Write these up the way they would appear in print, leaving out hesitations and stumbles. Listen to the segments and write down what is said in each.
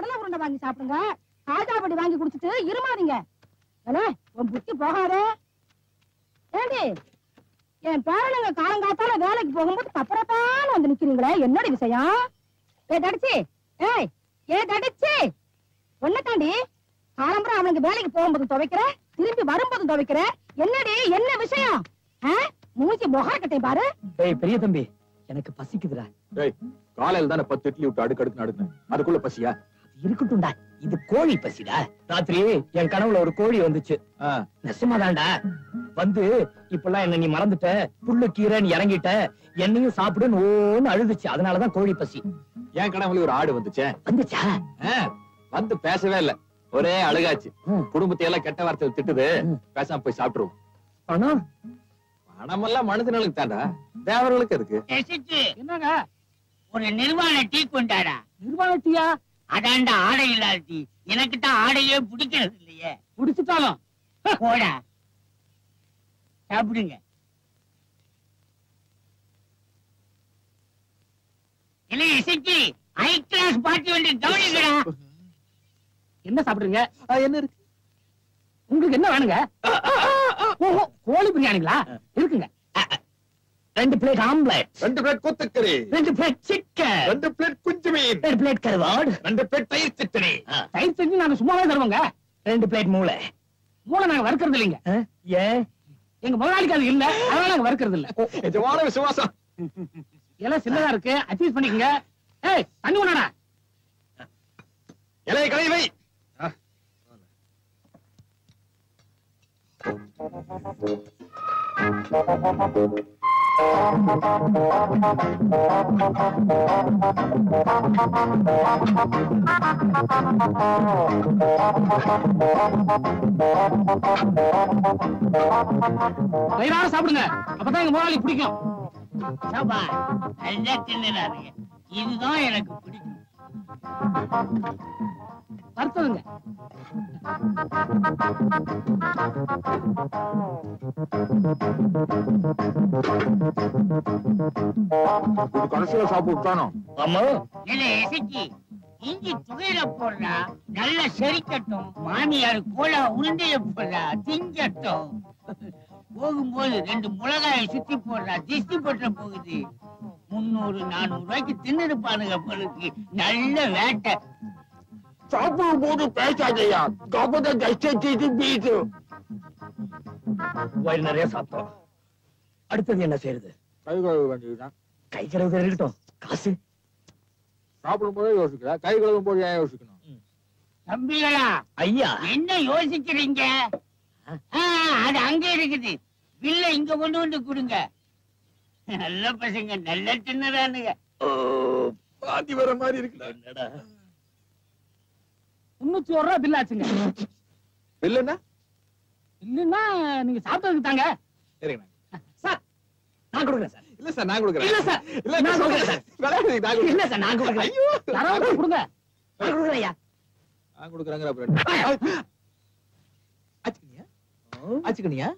கடலை உருண்டை வாங்கி சாப்பிடுங்க. காஜாபடி வாங்கி குடிச்சிட்டு இருமாதீங்க. உன் புத்தி போகாதே. ஏண்டி என் பேரனுங்க காலங்காத்தால வேலைக்கு போகும்போது தப்பறத்தான வந்து நிக்கிறீங்களே, என்னோட விஷயம்? தடிச்சு தடிச்சு ஒன்ன தாண்டி காலம்பரம் அவனுக்கு வேலைக்கு போகும்போது துவைக்கிற, திரும்பி வரும்போது துவைக்கிற, என்னடி என்ன விஷயம்? மூஞ்சி முகக்கட்டை பாரு. பெரிய தம்பி, எனக்கு பசிக்குதுடா. காலையில தானே 10 இட்லி விட்டு அடுக்கடுக்கு அடுக்குனேன், அதுக்குள்ள பசியா? இருக்கட்டும்டா, இது கோழி பசிடா. ராத்திரி என் கனவுல ஒரு கோழி வந்துச்சு. நெசமாதான்டா வந்து, இப்பெல்லாம் என்ன நீ மறந்துட்ட, புல்லு கீரை நீ இறங்கிட்ட, என்னையும் சாப்பிடுன்னு ஓன்னு அழுதுச்சு. அதனாலதான் கோழி பசி. என் கனவுல ஒரு ஆடு வந்துச்சே. வந்துச்சா? வந்து பேசவே இல்ல, ஒரே அழுகாச்சு. குடும்பத்தை எல்லாம் கெட்ட வார்த்தை திட்டுது, பேசாம போய் சாப்பிட்டுருவோம். பணம் பணமெல்லாம் மனுஷனுக்கு தாண்டா, தேவர்களுக்கு இருக்கு. என்னங்க ஒரு நிர்வாண டீ கொண்டாடா. நிர்வாண டீயா? அதாண்டா ஆடை இல்லாத டீ. எனக்கு தான் ஆடையே பிடிக்கிறது இல்லையே. பிடிச்சிட்டாலும் போடா சாப்பிடுங்க. இல்லை இசைக்கு ஹை கிளாஸ் பார்ட்டி வந்து கவனிக்கடா. என்ன சாப்பிடுறீங்க? என்ன இருக்கு உங்களுக்கு? என்ன வேணுங்க? கோழி பிரியாணிங்களா? இருக்குங்க. 2 பிளேட் ஆம்லெட், 2 பிளேட் கொத்துக்கறி, 2 பிளேட் சிக்கன், 2 பிளேட் குஞ்சு மீன், 2 பிளேட் கருவாடு, 2 பிளேட் தயிர் சட்னி. தயிர் சட்னி நாங்க சும்மாவே தருவோங்க. 2 பிளேட் மூளை. மூளை நாங்க வறுக்கிறது இல்லைங்க. ஏன்? எங்க முதலாளிக்கு அது இல்ல, அதனால நாங்க வறுக்கிறது இல்ல. எஜமான விசுவாசம். எல்லாம் சின்னதா இருக்கு, அட்ஜஸ்ட் பண்ணிக்கங்க. ஏய் தண்ணி கொண்டாடா. இலையை கழுவி வை. வயிறார சாப்பிடுங்க, அப்பதான் எங்க முதலாளி பிடிக்கும். சாப்பா நல்லா தின்னுறாருங்க, இதுதான் எனக்கு பிடிக்கும். வறுத்ததுங்க. கடைசியில சாப்பிட்டானோ? ஆமா. இல்லை இசைக்கு இஞ்சி துகையில போடுறா, நல்லா செரிக்கட்டும். மாமியார் கோலா உருண்டைய போடுறா, திங்கட்டும். போகும்போது 2 மிளகாயை சுத்தி போடுறா, திஷ்டி போட்ட போகுது. 300-400 ரூபாய்க்கு தின்னுருப்பானுங்க பொருளுக்கு. நல்ல வேட்டை. சாப்பிடும் போது பேசாதையா, கபத கஷ்டத்தை பீட்டு. வயிறு நிறைய சாப்பிட்டோம். அடுத்தது என்ன செய்யறது? கை கழுவ வேண்டியதுதான். கை கழுவு இருக்கட்டும், காசு சாப்பிடும் போதே யோசிக்கிறா, கை கழுவும் போது ஏன் யோசிக்கணும்? தம்பிகளா, ஐயா என்ன யோசிக்கிறீங்க? அது அங்க இருக்குது, பில்ல இங்க கொண்டு வந்து கொடுங்க. நல்ல பசங்க, நல்ல தின்னுறானுங்க. பாதி வர மாதிரி இருக்குடா. 301 ரூபாய் பில் ஆச்சுங்க. பில் என்ன? இல்லன்னா நீங்க சாப்பிட்டதுக்கு தாங்க. சரிங்க சார், நான் கொடுக்குறேன் சார். இல்ல சார், நான் கொடுக்குறேன். இல்ல சார், இல்ல நான் கொடுக்குறேன் சார். விளையாடுறீங்க, நான் இல்ல சார், நான் கொடுக்குறேன். ஐயோ, யாராவது கொடுங்க. நான் கொடுக்குறேன் ஐயா. நான் கொடுக்குறேங்கிற அப்புறம் ஆச்சுக்கணியா? ஆச்சுக்கணியா?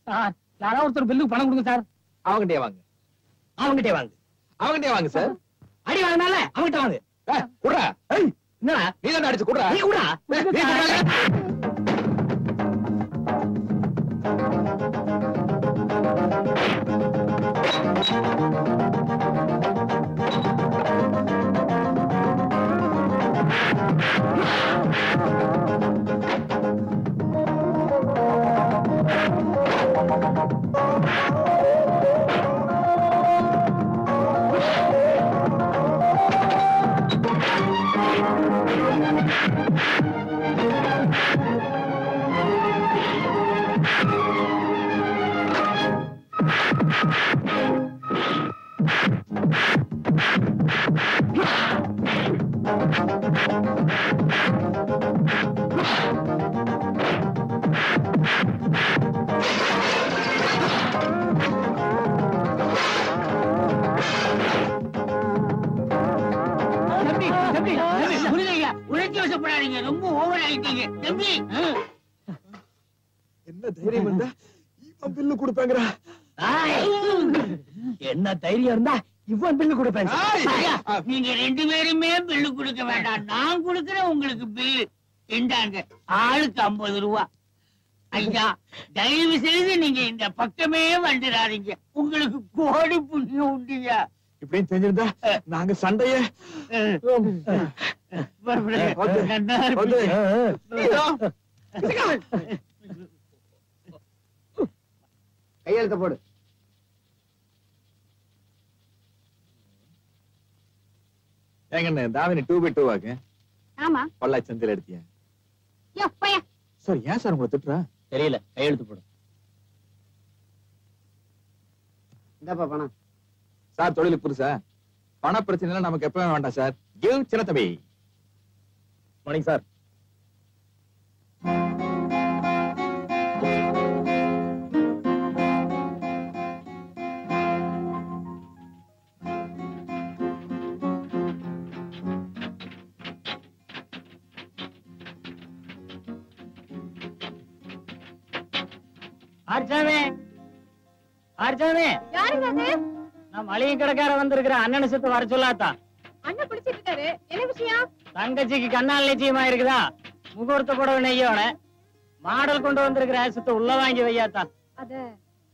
சார், யாராவது ஒருத்தர் பில்லுக்கு பணம் கொடுங்க சார். அவங்கிட்டே வாங்க, அவங்ககிட்டே வாங்க. அவங்கிட்டே வாங்க சார். அடி வாங்கினால அவங்ககிட்ட வாங்க. குடுறா. என்னடா நீ தான் அடிச்சு குடுறா. நீ கூட உழைச்சி வசப்படாதீங்க, ரொம்ப ஓவர் ஆயிட்டீங்க தம்பி. என்ன தைரியம் இருந்தா இவன் பில்லு கொடுப்பாங்கடா. என்ன தைரியம் இருந்தா இவன் பில்லு கொடுப்பேன் நீங்க 2 பேருமே பில்லு கொடுக்க வேண்டாம், நான் கொடுக்கறேன் உங்களுக்கு பில்லு. இந்தாங்க ஆளுக்கு 50 ரூபா. ஐயா தயவு செய்து நீங்க இந்த பக்கமே வந்துடாதீங்க, உங்களுக்கு கோடி புண்ணியம் உண்டுயா. இப்படின்னு தெரிஞ்சிருந்தா நாங்க சண்டைய கையெழுத்த போடு. ஏங்க தாவினி 2x2 வாக்கு ஆமா பொள்ளாச்சி சந்தையில எடுத்தியா? சார் ஏன் சார் உங்களை திட்டுறா? தெரியல, கையெழுத்து போடும். இந்தாப்பா பணம். சார் தொழிலுக்கு புதுசா? பண பிரச்சனை நமக்கு எப்பவே வேண்டாம் சார். கிவ் சின்ன தம்பி. Morning sir. ஆர்ச்சாமி, ஆர்ச்சாமி, யாருங்க அது? நான் மளிகை கடைக்கார வந்திருக்கிற அண்ணனை சுத்த வர சொல்லாத்தா. அண்ணன் குளிச்சிட்டு இருக்காரு, என்ன விஷயம்? தங்கச்சிக்கு கண்ணால் நிச்சயமா இருக்குதா? முகூர்த்த புடவை நெய்யோட மாடல் கொண்டு வந்திருக்கிற சுத்த உள்ள வாங்கி வையாத்தா. அத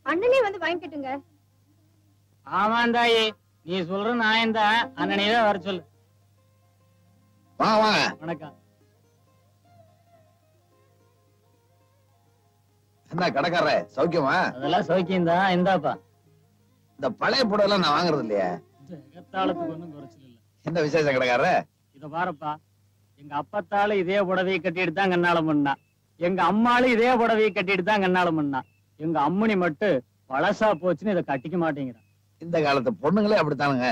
அண்ணனே வந்து வாங்கிட்டுங்க. ஆமாம் தாயி, நீ சொல்ற நாயந்தான், அண்ணனே தான் வர சொல்லு. வாங்க. வணக்கம். என்ன கடைக்கார சௌக்கியமா? அதெல்லாம் சௌக்கியம் தான். இந்தாப்பா. இந்த பழைய புடவை நான் வாங்குறது இல்லையா? ஜெகத்தாளத்துக்கு ஒண்ணும் குறைச்சல் இல்ல. என்ன விசேஷம் கடைக்கார? இத பாருப்பா, எங்க அப்பத்தாலும் இதே புடவையை கட்டிட்டு தான் கண்ணாலம் பண்ணா, எங்க அம்மாளும் இதே புடவையை கட்டிட்டு தான் கண்ணாலம் பண்ணா. எங்க அம்மனி மட்டும் பழசா போச்சுன்னு இதை கட்டிக்க மாட்டேங்கிறான். இந்த காலத்து பொண்ணுங்களே அப்படித்தானுங்க.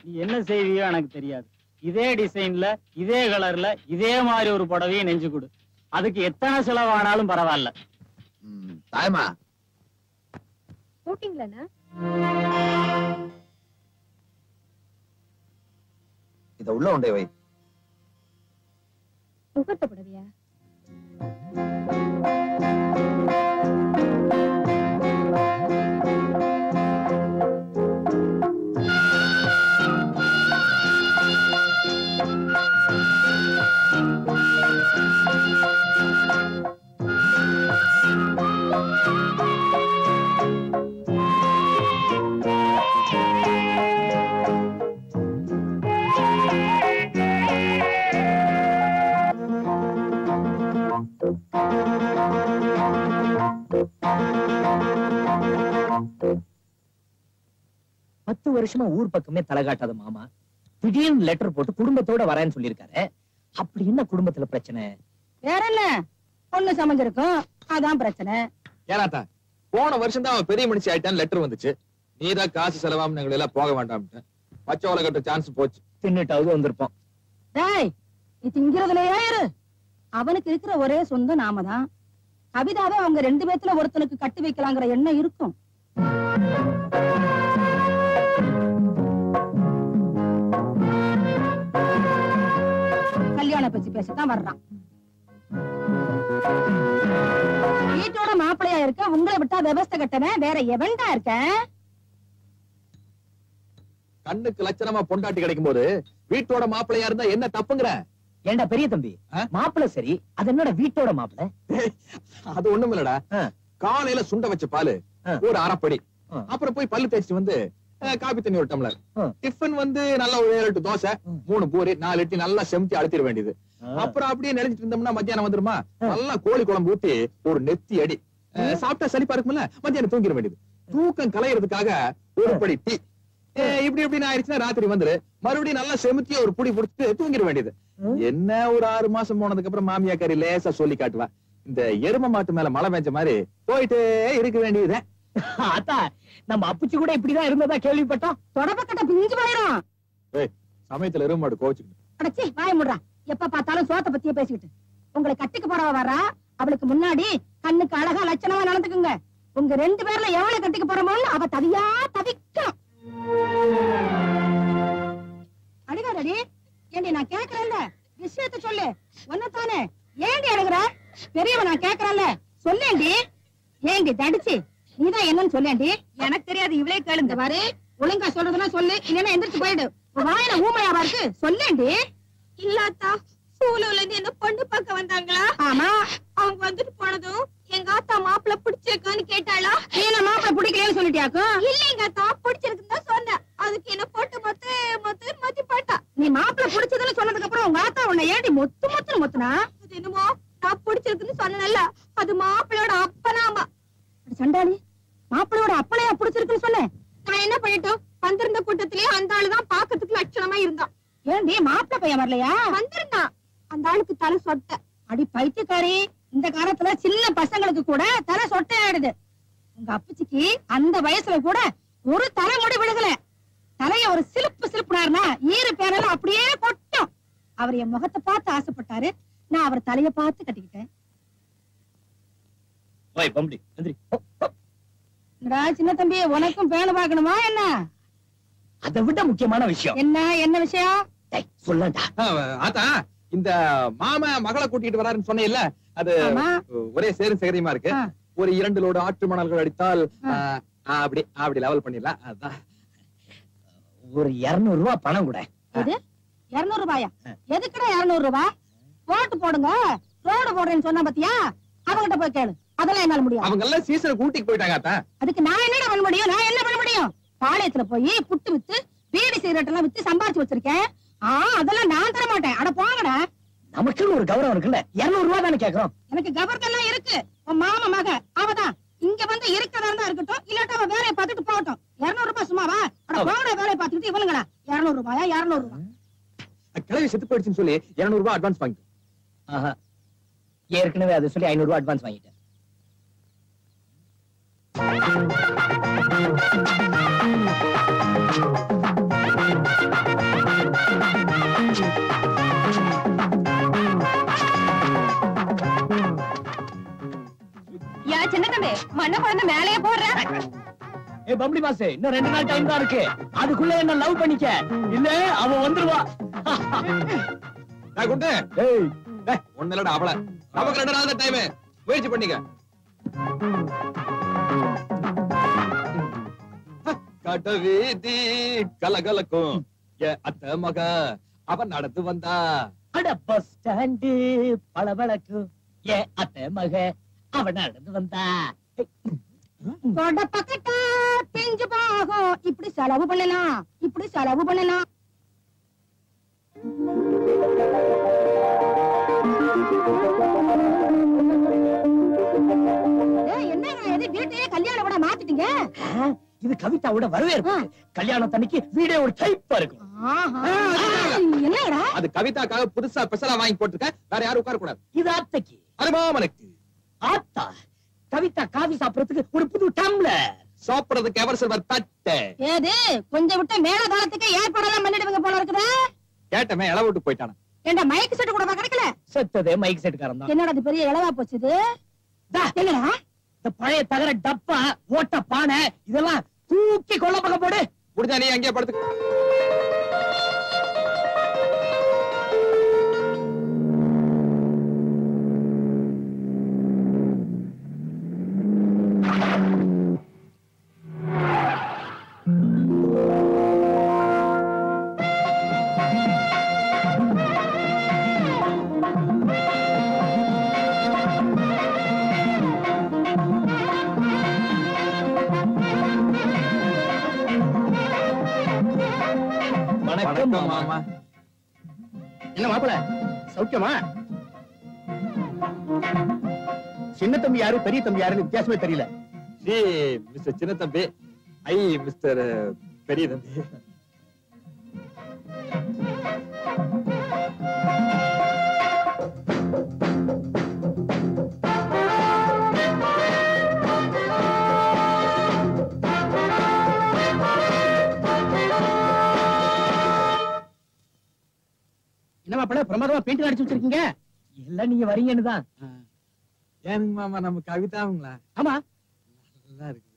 நீ என்ன செய்வியோ எனக்கு தெரியாது. இதே டிசைன்ல, இதே கலர்ல, இதே மாதிரி ஒரு புடவையை நெஞ்சு கொடு. அதுக்கு எத்தனை செலவானாலும் பரவாயில்ல. தாயமா போட்டிங்களா? இத உள்ள உண்டே வை. முகூர்த்த புடவையா? வருஷமா ஊர் பக்கமே தலை காட்டாத மாமா திடீர்னு லெட்டர் போட்டு குடும்பத்தோட வரேன்னு சொல்லிருக்காரு. அப்படி என்ன குடும்பத்துல பிரச்சனை? வேற என்ன, பொண்ணு சமைஞ்சிருக்கும், அதான் பிரச்சனை. ஏனாத்தா போன வருஷம் தான் அவன் பெரிய மனுஷி ஆயிட்டான்னு லெட்டர் வந்துச்சு. நீதான் காசு செலவாம எங்களை எல்லாம் போக வேண்டாம்ட்டு பச்சோலை கட்ட சான்ஸ் போச்சு. தின்னுட்டாவது வந்திருப்போம். டேய், நீ திங்கிறதுலயே இரு. அவனுக்கு இருக்கிற ஒரே சொந்தம் நாம தான். கவிதாவே அவங்க 2 பேத்துல ஒருத்தனுக்கு கட்டி வைக்கலாங்கிற எண்ணம் இருக்கும். கல்யாண பேச்சு பேசத்தான் வர்றான். வீட்டோட மாப்பிளையா இருக்க உங்களை விட்டா விவஸ்தை கட்டவன் வேற எவன்டா இருக்க? கண்ணுக்கு லட்சணமா பொண்டாட்டி கிடைக்கும் போது வீட்டோட மாப்பிளையா இருந்தா என்ன தப்புங்கிற? ஏண்டா பெரிய தம்பி, மாப்பிளை சரி, அது என்னோட வீட்டோட மாப்பிளை? அது ஒண்ணும் இல்லடா. காலையில சுண்ட வச்ச பாலு ஒரு அரைப்படி, அப்புறம் போய் பல்லு தேய்ச்சிட்டு வந்து காபி தண்ணி ஒரு டம்ளர், டிஃபன் வந்து நல்ல ஒரு 7-8 தோசை, 3 பூரி, 4 இட்லி நல்லா செமித்தி அழுத்திட வேண்டியது. அப்புறம் அப்படியே நினைச்சிட்டு இருந்தோம்னா மத்தியானம் வந்துருமா, நல்லா கோழி குழம்பு ஊத்தி ஒரு நெத்தி அடி சாப்பிட்டா சளிப்பா இருக்கும்ல, மத்தியானம் தூங்கிட வேண்டியது. தூக்கம் கலையறதுக்காக ஒரு படி டீ, இப்படி எப்படின்னு ஆயிடுச்சுன்னா ராத்திரி வந்துரு மறுபடியும் நல்லா செமித்தி ஒரு புடி புடிச்சிட்டு தூங்கிட வேண்டியது. என்ன ஒரு 6 மாசம் போனதுக்கு அப்புறம் மாமியாக்காரி லேசா சொல்லி காட்டுவா, இந்த எரும மாட்டு மேல மழை பெஞ்ச மாதிரி போயிட்டே இருக்க வேண்டியது. அத்தா, நம்ம அப்புச்சி கூட இப்படிதான் இருந்ததா கேள்விப்பட்டோம். தொடப்பக்கட்ட பிஞ்சு போயிரும். சமயத்துல எரும மாடு கோச்சுக்கிட்டு அடச்சி வாய முடுறா. எப்ப பார்த்தாலும் சோத்த பத்தியே பேசிக்கிட்டு. உங்களை கட்டிக்கு போறவ வர்றா, அவளுக்கு முன்னாடி கண்ணுக்கு அழகா லட்சணமா நடந்துக்குங்க. உங்க 2 பேர்ல எவ்வளவு கட்டிக்க போறோமோன்னு அவ தவியா தவிக்கும். அடிக்காதடி, ஏண்டி நான் கேக்குறேன்ல, விஷயத்த சொல்லு. ஒன்னதானே ஏண்டி அழுகுற? பெரியவ நான் கேக்குறேன்ல, சொல்லேண்டி. ஏண்டி தடிச்சு நீதான் என்னன்னு சொல்லேண்டி. எனக்கு தெரியாது, இவளே கேளுங்க பாரு. ஒழுங்கா சொல்றதுன்னா சொல்லு, இல்லன்னா எந்திரிச்சு போயிடு. வாயில ஊமையாவா இருக்கு, சொல்லேண்டி. இல்லாத்தா சூலூர்ல இருந்து என்ன பொண்ணு பார்க்க வந்தாங்களா? ஆமா. அவங்க வந்துட்டு போனதும் எங்க ஆத்தா மாப்பிள்ள பிடிச்சிருக்கான்னு கேட்டாளா? என்ன மாப்பிள்ள பிடிக்கலன்னு சொல்லிட்டியாக்கும்? இல்லைங்க ஆத்தா, பிடிச்சிருக்குன்னு தான் சொன்னேன். அதுக்கு என்ன போட்டு மொத்தி போட்டா. நீ மாப்பிள்ள பிடிச்சதுன்னு சொன்னதுக்கு அப்புறம் உங்க ஆத்தா உன்னை ஏடி மொத்துன்னு மொத்துனா? அது என்னமோ நான் பிடிச்சிருக்குன்னு சொன்னேன்ல, அது மாப்பிள்ளையோட அப்பனாமா. சண்டாளி, மாப்பிள்ளையோட அப்பளையா பிடிச்சிருக்குன்னு சொன்னேன். நான் என்ன பண்ணிட்டோம், வந்திருந்த கூட்டத்திலேயே அந்த ஆளுதான் பாக்கிறதுக்கு லட்சணமா இருந்தான். ஏண்டி மாப்பிள்ள பையன் வரலையா? வந்திருந்தான். அந்த ஆளுக்கு தலை சொட்ட. அடி பைத்தியக்காரி, இந்த காலத்துல சின்ன பசங்களுக்கு கூட தலை சொட்டை ஆயிடுது. உங்க அப்பச்சிக்கு அந்த வயசுல கூட ஒரு தலைமுடி விழுகல. தலைய ஒரு சிலுப்புனாருன்னா ஈரு பேரெல்லாம் அப்படியே கொட்டும். அவர் என் முகத்தை பார்த்து ஆசைப்பட்டாரு, நான் அவர் தலைய பார்த்து கட்டிக்கிட்டேன். சின்ன தம்பி, உனக்கும் பேண பாக்கணுமா என்ன? அதை விட முக்கியமான விஷயம் என்ன விஷயம் சொல்லண்டா. ஆத்தா, இந்த மாமா மகளை கூட்டிட்டு வராருன்னு சொன்னேன்ல, அது ஒரே சேரும் சேகரியமா இருக்கு. ஒரு 2 லோடு ஆற்று மணல்கள் அடித்தால் அப்படி லெவல் பண்ணிடலாம். அதான் ஒரு 200 ரூபாய் பணம் கூட. 200 ரூபாயா? எதுக்குடா 200 ரூபாய்? போட்டு போடுங்க, ரோடு போடுறேன்னு சொன்னா பாத்தியா, அவங்கிட்ட போய் கேளு. அதெல்லாம் என்னால முடியும். அவங்க எல்லாம் சீசன் கூட்டிட்டு போயிட்டாங்க ஆத்தா. அதுக்கு நான் என்னடா பண்ண முடியும்? நான் என்ன பண்ண முடியும்? பாளையத்துல போய் புட்டு வித்து பீடி சிகரெட் எல்லாம் வித்து சம்பாரிச்சு வச்சிருக்கேன். அதெல்லாம் நான் தர மாட்டேன். அட போங்கடா. நமக்குன்னு ஒரு கௌரவம் இருக்குல்ல, 200 ரூபாய் தானே கேக்குறோம். எனக்கு கவர்தெல்லாம் இருக்கு. உன் மாமா மக அவதான் இங்க வந்து இருக்கிறதா இருந்தா இருக்கட்டும், இல்லாட்டா அவன் வேலையை பார்த்துட்டு போகட்டும். 200 ரூபாய் சும்மாவா? அட போங்கடா, வேலையை பார்த்துட்டு இவனுங்களா 200 ரூபாயா? 200 ரூபாய் கிளவி செத்து போயிடுச்சுன்னு சொல்லி 200 ரூபாய் அட்வான்ஸ் வாங்கிட்டோம். ஏற்கனவே அதை சொல்லி 500 ரூபாய் அட்வான்ஸ் வாங்கிட்டேன். யா சின்ன தம்பி, மண்ண குழந்தை மேலேயே போடுற. பம்பளி மாசு, இன்னும் 2 நாள் டைம் தான் இருக்கு. அதுக்குள்ள என்ன லவ் பண்ணிக்க, இல்ல அவன் வந்துருவா. ஒண்ணு அவள நமக்கு 2 நாள் தான் டைம், முயற்சி பண்ணிக்க. கட்ட வீதி கலகலக்கும் அத்த மக அவன் நடந்து வந்தா. அட பஸ் ஸ்டாண்டு பளபளக்கும் அத்த மக அவன் நடந்து வந்தா. பக்கத்தா பிஞ்சு பாகம். இப்படி செலவு பண்ணலாம், இப்படி செலவு பண்ணலாம். என்னங்க வீட்டையே கல்யாணம் கூட மாத்திட்டீங்க? இது கவிதாவோட வரவேற்பு. கல்யாணத்தன்னைக்கு வீடே ஒரு டைப்பா இருக்கும். என்னடா அது கவிதாக்காக புதுசா ஸ்பெஷலா வாங்கி போட்டுருக்க, வேற யாரும் உட்கார கூடாது. இது ஆத்தைக்கு. அருமாமனுக்கு ஆத்தா, கவிதா காபி சாப்பிடறதுக்கு ஒரு புது டம்ளர், சாப்பிடறதுக்கு எவர் சில்வர் தட்டு. ஏது கொஞ்சம் விட்டு மேல காலத்துக்கு ஏற்பாடெல்லாம் பண்ணிடுவீங்க போல இருக்குது. கேட்டமே இளவு விட்டு போயிட்டான. ஏண்டா மைக் செட் கூட கிடைக்கல? செத்ததே மைக் செட்காரன் தான். என்னடா இது பெரிய இளவா போச்சுது? என்னடா இந்த பழைய தகர டப்பா, ஓட்ட பானை இதெல்லாம் தூக்கி கொள்ள பக்கம் போடு. முடிஞ்சா நீ அங்கேயே படுத்து. மாமா, என்ன மாப்பிள சௌக்கியமா? சின்ன தம்பி யாரு பெரிய தம்பி யாருன்னு வித்தியாசமே தெரியல. மிஸ்டர் சின்ன தம்பி, மிஸ்டர் பெரிய தம்பி. என்ன மாப்பிள பிரமாதமா பெயிண்ட் அடிச்சு வச்சிருக்கீங்க? எல்லாம் நீங்க வரீங்கன்னு தான். ஏனுங்க மாமா, நம்ம கவிதாங்களா? ஆமா, நல்லா இருக்கு.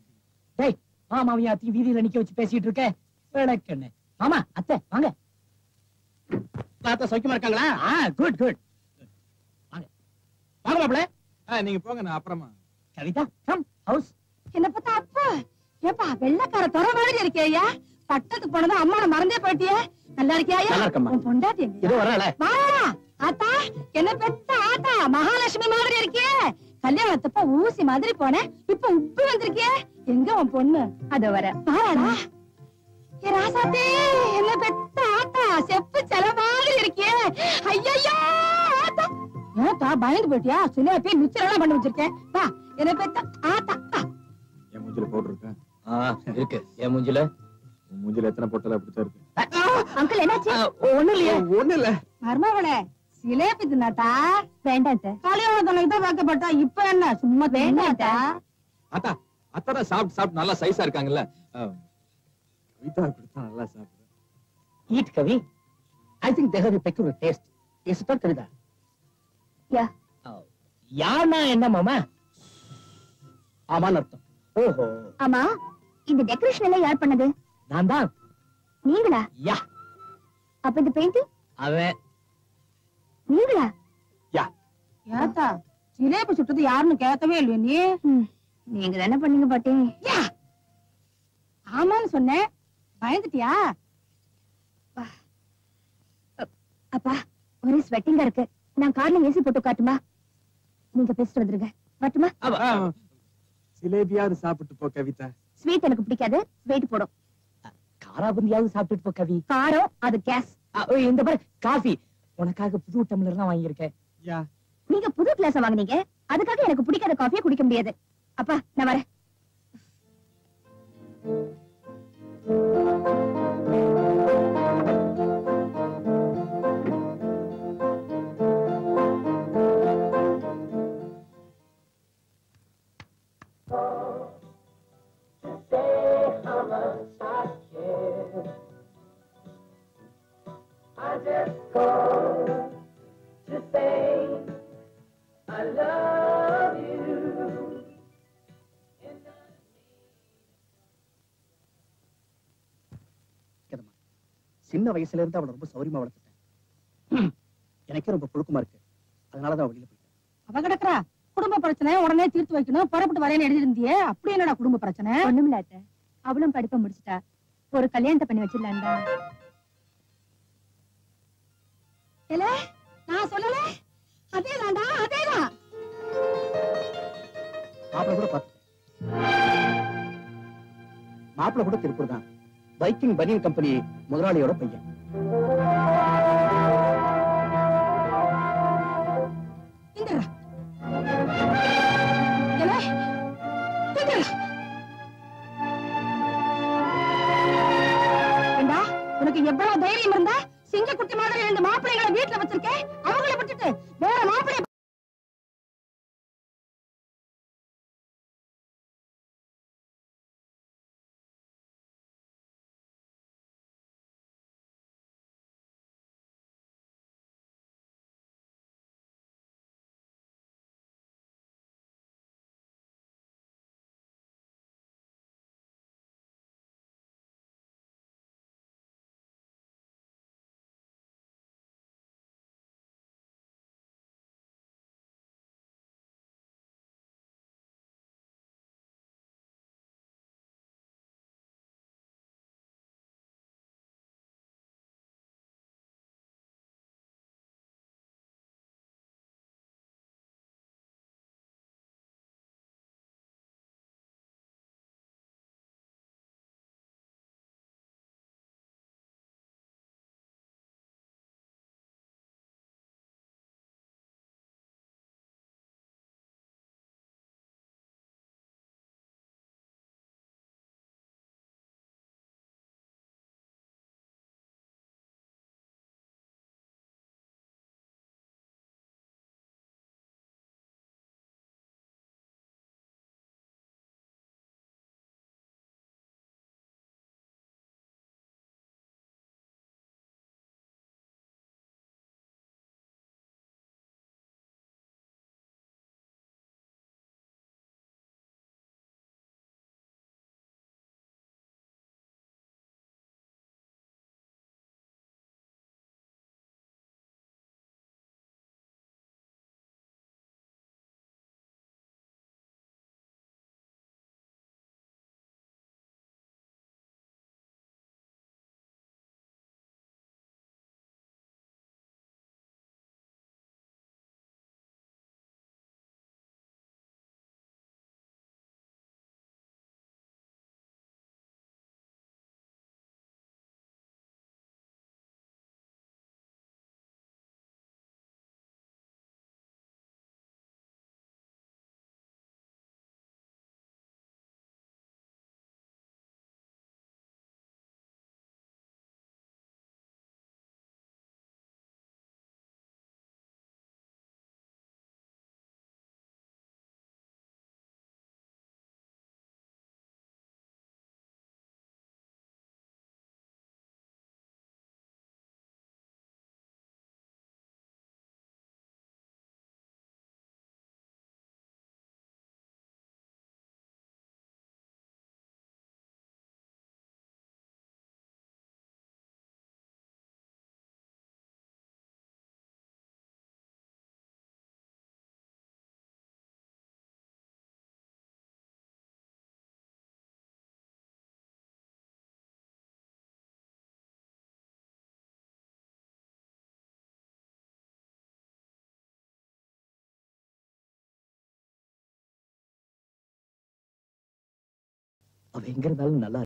டேய், மாமாவையும் அத்தையும் வீதியில நிக்க வச்சு பேசிட்டு இருக்க. விளக்கண்ணு மாமா, அத்தை வாங்க. அத்தை சௌக்கியமா இருக்காங்களா? Good good. வாங்க வாங்க மாப்பிள. நீங்க போங்க, நான் அப்புறமா. Kavitha come house. என்ன பார்த்தா அப்பா ஏப்பா வெள்ளக்கார துற மாதிரி இருக்கேயா பட்டத்துக்கு போனதும் அம்மா மறந்தே போயிட்டியே நல்லா இருக்கியா நல்லா இருக்கம்மா. உன் பொண்டாட்டி எங்க? இதோ வரல வா ஆத்தா என்ன பெத்த ஆத்தா மகாலட்சுமி மாதிரி இருக்கியே கல்யாணத்தப்ப ஊசி மாதிரி போனேன் இப்ப உப்பு வந்திருக்கியே எங்க உன் பொண்ணு அத வர வாடா ஏ ராசாத்தே என்ன பெத்த ஆத்தா செப்பு செல மாதிரி இருக்கியே ஐயையோ ஆத்தா ஏத்தா பயந்து போயிட்டியா சின்ன போய் மிச்சரெல்லாம் பண்ணி வச்சிருக்கேன் வா என்ன பெத்த ஆத்தா வா. என் மூஞ்சில பவுடர் இருக்கா? இருக்கு என் மூஞ்சில உன் மூஞ்சில எத்தனை போட்டாலும் அப்படித்தான் இருக்கு. அங்கிள் என்னாச்சு ஒண்ணும் இல்லையே ஒண்ணு இல்ல. மர்மவளே சிலேபி தின்னாட்டா வேண்டாம் கல்யாண துணைக்கு தான் வைக்கப்பட்டா இப்ப என்ன சும்மா வேண்டாட்டா அத்தா அத்தா சாப்பிட்டு நல்லா சைஸா இருக்காங்கல்ல. கவிதா கொடுத்தா நல்லா சாப்பிடுறேன். eat kavi I think they have a peculiar taste is it not Kavita Yeah. யானா என்ன மாமா ஆமான்னு அர்த்தம் ஓஹோ ஆமா இந்த டெக்கரேஷன் எல்லாம் யார் பண்ணது நான் தான் நீங்களா யா அப்ப இந்த பெயிண்டிங் அவன் நீங்களா யா ஏத்தா சிலேபி சுட்டது யாருன்னு கேட்கவே இல்லையே நீ நீங்க தானே பண்ணீங்க பாட்டி ஆமான்னு சொன்னேன் பயந்துட்டியா அப்பா ஒரே ஸ்வெட்டிங்கா இருக்கு நான் கார்ல ஏசி போட்டு காட்டுமா நீங்க பேசிட்டு வந்துருங்க வரட்டுமா சிலேபியாவது சாப்பிட்டு போ கவிதா. ஸ்வீட் எனக்கு பிடிக்காது வெயிட் போடும் காராபந்தியாவது சாப்பிட்டுட்டு போ கவி காரம் அது கேஸ் இந்த பாரு காஃபி உனக்காக புது டம்ளர் எல்லாம் வாங்கியிருக்கேன் யா நீங்க புது கிளாஸ் வாங்குனீங்க அதுக்காக எனக்கு பிடிக்காத காஃபியை குடிக்க முடியாது அப்பா நான் வரேன் சின்ன வயசுல இருந்து அவளை ரொம்ப சௌரியமா வளர்த்துட்டேன். எனக்கே ரொம்ப புழுக்கமா இருக்கு. அதனாலதான் வெளியில போயிட்டேன். அவ கிடக்குறா குடும்ப பிரச்சனை உடனே தீர்த்து வைக்கணும் புறப்பட்டு வரேன்னு எழுதி இருந்தியே அப்படி என்னடா குடும்ப பிரச்சனை ஒண்ணுமில்லாட்ட அவளும் படிப்பை முடிச்சிட்டா ஒரு கல்யாணத்தை பண்ணி வச்சிடலாம்டா இல்ல நான் சொல்லல அதேதான்டா அதேதான் மாப்பிள கூட பார்த்துட்டேன். மாப்பிள கூட திருப்பூர் தான். வைக்கிங் பனியன் கம்பெனி முதலாளியோட பையன். இங்கடா இல்ல இங்கடா ஏண்டா உனக்கு எவ்வளவு தைரியம் இருந்தா சிங்கக்குட்டி மாதிரி 2 மாப்பிள்ளைகளை வீட்டுல வச்சிருக்கேன் அவங்கள விட்டுட்டு வேற மாப்பிள்ளை அவ எங்க இருந்தாலும் நல்லா